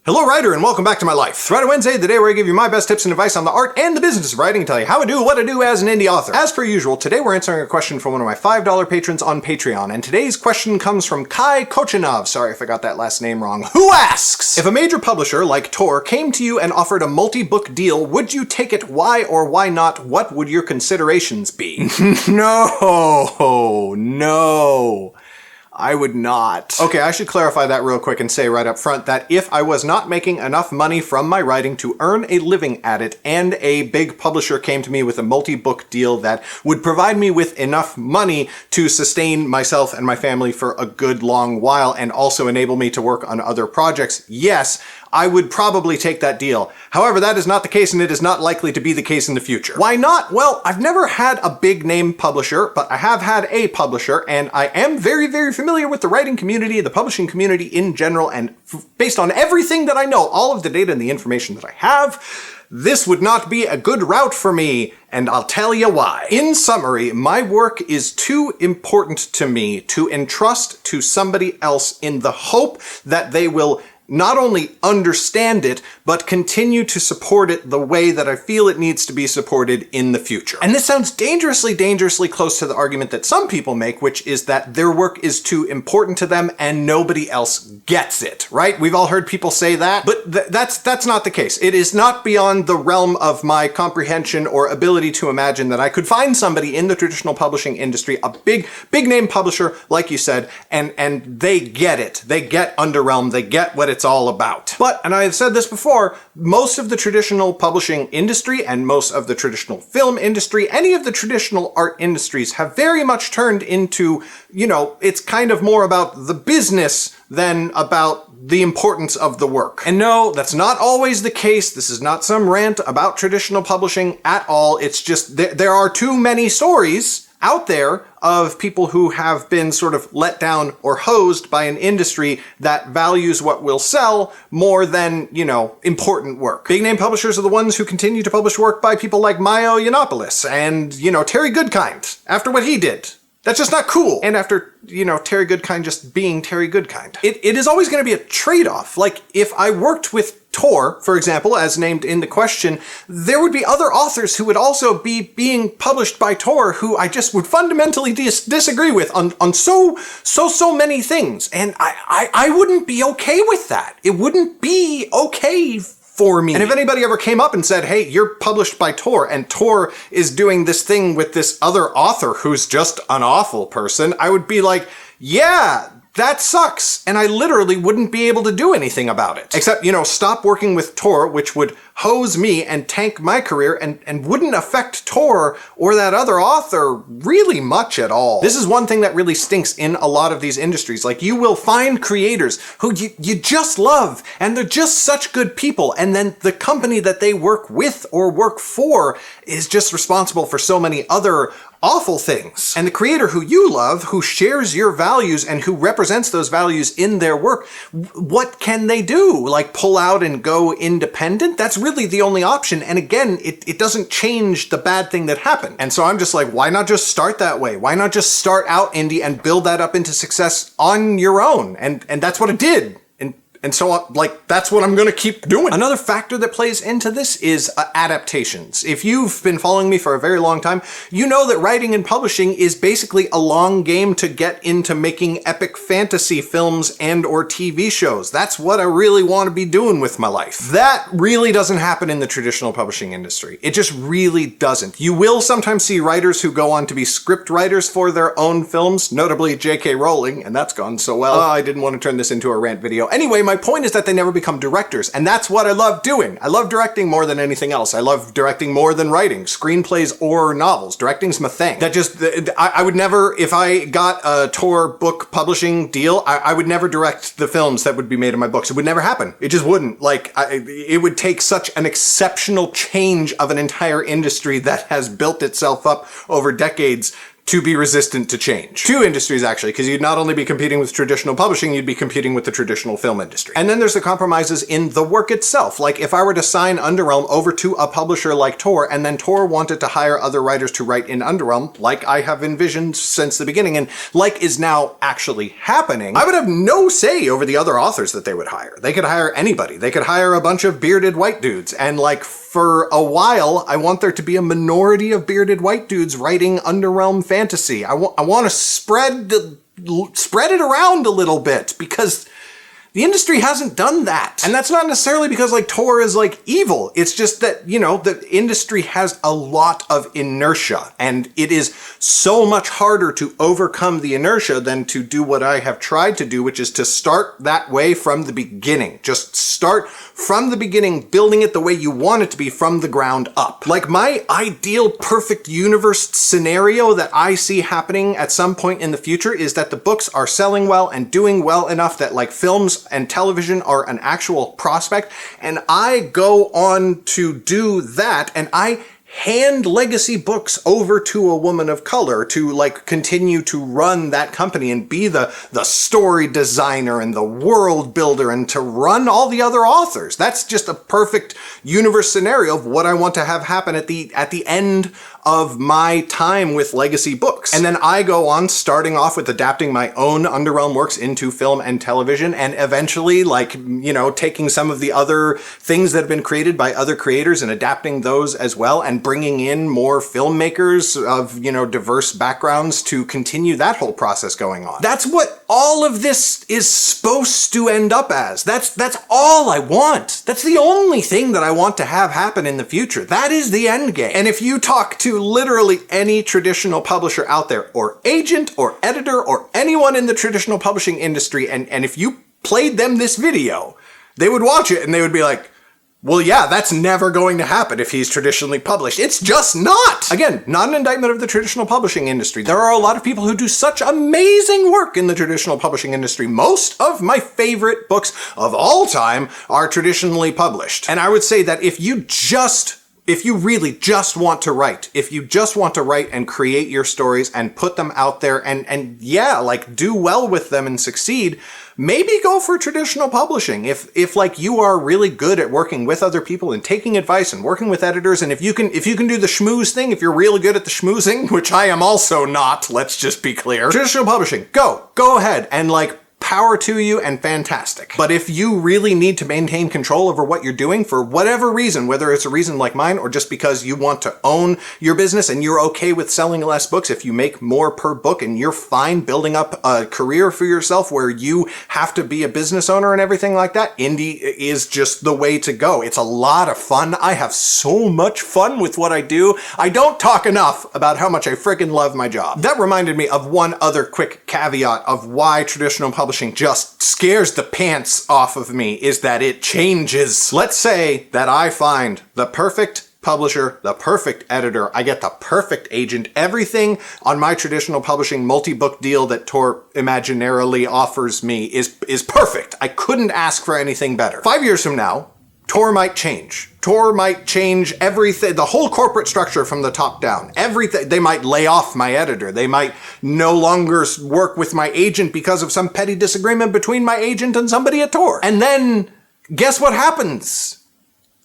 Hello writer, and welcome back to my life. Writer Wednesday, the day where I give you my best tips and advice on the art and the business of writing and tell you how I do what I do as an indie author. As per usual, today we're answering a question from one of my $5 patrons on Patreon, and today's question comes from Kai Kochinov, sorry if I got that last name wrong, who asks, if a major publisher like Tor came to you and offered a multi-book deal, would you take it? Why or why not? What would your considerations be? No. I would not. Okay, I should clarify that real quick and say right up front that if I was not making enough money from my writing to earn a living at it, and a big publisher came to me with a multi-book deal that would provide me with enough money to sustain myself and my family for a good long while and also enable me to work on other projects, yes, I would probably take that deal. However, that is not the case, and it is not likely to be the case in the future. Why not? Well, I've never had a big name publisher, but I have had a publisher, and I am very, very familiar with the writing community, the publishing community in general, and based on everything that I know, all of the data and the information that I have, this would not be a good route for me, and I'll tell you why. In summary, my work is too important to me to entrust to somebody else in the hope that they will not only understand it, but continue to support it the way that I feel it needs to be supported in the future. And this sounds dangerously close to the argument that some people make, which is that their work is too important to them and nobody else gets it, right? We've all heard people say that, but that's not the case. It is not beyond the realm of my comprehension or ability to imagine that I could find somebody in the traditional publishing industry, a big name publisher, like you said, and they get it. They get Underrealm, they get what it's all about. But, and I have said this before, most of the traditional publishing industry and most of the traditional film industry, any of the traditional art industries have very much turned into, it's kind of more about the business than about the importance of the work. And no, that's not always the case. This is not some rant about traditional publishing at all. It's just there are too many stories out there of people who have been sort of let down or hosed by an industry that values what will sell more than, important work. Big name publishers are the ones who continue to publish work by people like Mayo Yiannopoulos and, Terry Goodkind after what he did. That's just not cool. And after, Terry Goodkind just being Terry Goodkind. It is always going to be a trade-off. Like, if I worked with Tor, for example, as named in the question, there would be other authors who would also be being published by Tor who I just would fundamentally disagree with on so many things. And I wouldn't be okay with that. It wouldn't be okay for me. And if anybody ever came up and said, hey, you're published by Tor, and Tor is doing this thing with this other author who's just an awful person, I would be like, yeah, that sucks, and I literally wouldn't be able to do anything about it. Except, stop working with Tor, which would hose me and tank my career and wouldn't affect Tor or that other author really much at all. This is one thing that really stinks in a lot of these industries. Like, you will find creators who you just love, and they're just such good people, and then the company that they work with or work for is just responsible for so many other awful things. And the creator who you love, who shares your values and who represents those values in their work, what can they do? Like, pull out and go independent? That's really the only option. And again, it doesn't change the bad thing that happened. And so I'm just like, why not just start that way? Why not just start out indie and build that up into success on your own? And that's what I did. And so, that's what I'm going to keep doing. Another factor that plays into this is adaptations. If you've been following me for a very long time, you know that writing and publishing is basically a long game to get into making epic fantasy films and or TV shows. That's what I really want to be doing with my life. That really doesn't happen in the traditional publishing industry. It just really doesn't. You will sometimes see writers who go on to be script writers for their own films, notably J.K. Rowling, and that's gone so well. I didn't want to turn this into a rant video. Anyway, my point is that they never become directors, and that's what I love doing. I love directing more than anything else. I love directing more than writing, screenplays or novels. Directing's my thing. I would never, if I got a Tor book publishing deal, I would never direct the films that would be made in my books. It would never happen. It just wouldn't. It would take such an exceptional change of an entire industry that has built itself up over decades to be resistant to change. Two industries, actually, because you'd not only be competing with traditional publishing, you'd be competing with the traditional film industry. And then there's the compromises in the work itself. Like, if I were to sign Underrealm over to a publisher like Tor, and then Tor wanted to hire other writers to write in Underrealm, like I have envisioned since the beginning, and like is now actually happening, I would have no say over the other authors that they would hire. They could hire anybody. They could hire a bunch of bearded white dudes, and like, for a while, I want there to be a minority of bearded white dudes writing Underrealm fantasy. I want to spread it around a little bit, because the industry hasn't done that. And that's not necessarily because like Tor is like evil. It's just that, you know, the industry has a lot of inertia, and it is so much harder to overcome the inertia than to do what I have tried to do, which is to start that way from the beginning. Just start from the beginning, building it the way you want it to be from the ground up. Like, my ideal perfect universe scenario that I see happening at some point in the future is that the books are selling well and doing well enough that like films and television are an actual prospect, and I go on to do that, and I hand legacy books over to a woman of color to like continue to run that company and be the story designer and the world builder and to run all the other authors. That's just a perfect universe scenario of what I want to have happen at the end of my time with legacy books. And then I go on starting off with adapting my own Underrealm works into film and television, and eventually, like, you know, taking some of the other things that have been created by other creators and adapting those as well, and bringing in more filmmakers of, you know, diverse backgrounds to continue that whole process going on. That's what all of this is supposed to end up as. That's all I want. That's the only thing that I want to have happen in the future. That is the end game. And if you talk to literally any traditional publisher out there, or agent, or editor, or anyone in the traditional publishing industry, and if you played them this video, they would watch it and they would be like, well, yeah, that's never going to happen if he's traditionally published. It's just not! Again, not an indictment of the traditional publishing industry. There are a lot of people who do such amazing work in the traditional publishing industry. Most of my favorite books of all time are traditionally published. And I would say that if you really just want to write, if you just want to write and create your stories and put them out there and yeah, like do well with them and succeed, maybe go for traditional publishing. If like you are really good at working with other people and taking advice and working with editors, and if you can do the schmooze thing, if you're really good at the schmoozing, which I am also not, let's just be clear. Traditional publishing, go ahead and like power to you and fantastic. But if you really need to maintain control over what you're doing for whatever reason, whether it's a reason like mine or just because you want to own your business and you're okay with selling less books, if you make more per book and you're fine building up a career for yourself where you have to be a business owner and everything like that, indie is just the way to go. It's a lot of fun. I have so much fun with what I do. I don't talk enough about how much I freaking love my job. That reminded me of one other quick caveat of why traditional publishing just scares the pants off of me, is that it changes. Let's say that I find the perfect publisher, the perfect editor, I get the perfect agent, everything on my traditional publishing multi-book deal that Tor imaginarily offers me is perfect. I couldn't ask for anything better. 5 years from now, Tor might change. Tor might change everything, the whole corporate structure from the top down. Everything. They might lay off my editor. They might no longer work with my agent because of some petty disagreement between my agent and somebody at Tor. And then, guess what happens?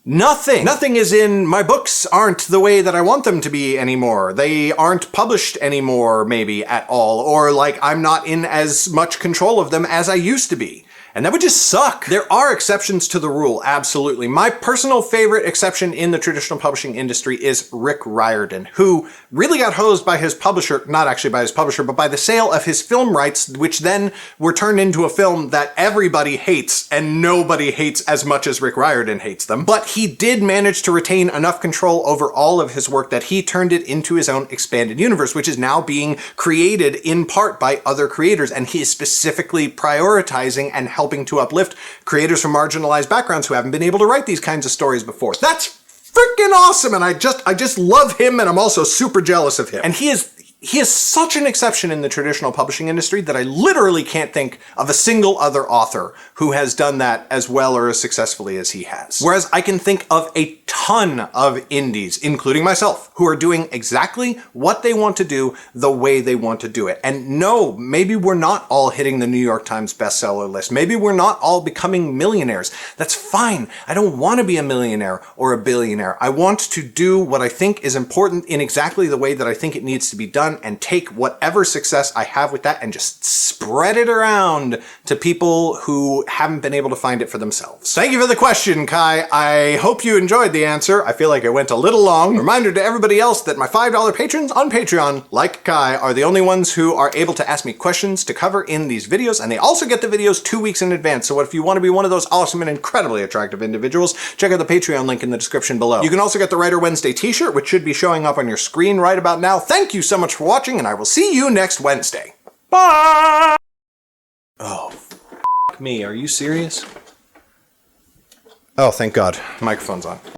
Nothing. Nothing is in, my books aren't the way that I want them to be anymore. They aren't published anymore, maybe, at all. Or, like, I'm not in as much control of them as I used to be. And that would just suck. There are exceptions to the rule, absolutely. My personal favorite exception in the traditional publishing industry is Rick Riordan, who really got hosed by his publisher, not actually by his publisher, but by the sale of his film rights, which then were turned into a film that everybody hates, and nobody hates as much as Rick Riordan hates them. But he did manage to retain enough control over all of his work that he turned it into his own expanded universe, which is now being created in part by other creators, and he is specifically prioritizing and helping to uplift creators from marginalized backgrounds who haven't been able to write these kinds of stories before. That's freaking awesome, and I just love him, and I'm also super jealous of him. And he is he is such an exception in the traditional publishing industry that I literally can't think of a single other author who has done that as well or as successfully as he has. Whereas I can think of a ton of indies, including myself, who are doing exactly what they want to do the way they want to do it. And no, maybe we're not all hitting the New York Times bestseller list. Maybe we're not all becoming millionaires. That's fine. I don't want to be a millionaire or a billionaire. I want to do what I think is important in exactly the way that I think it needs to be done, and take whatever success I have with that and just spread it around to people who haven't been able to find it for themselves. Thank you for the question, Kai. I hope you enjoyed the answer. I feel like it went a little long. Reminder to everybody else that my $5 patrons on Patreon, like Kai, are the only ones who are able to ask me questions to cover in these videos, and they also get the videos 2 weeks in advance. So if you want to be one of those awesome and incredibly attractive individuals, check out the Patreon link in the description below. You can also get the Writer Wednesday t-shirt, which should be showing up on your screen right about now. Thank you so much for watching, and I will see you next Wednesday. Bye! Oh, f*** me. Are you serious? Oh, thank God. Microphone's on.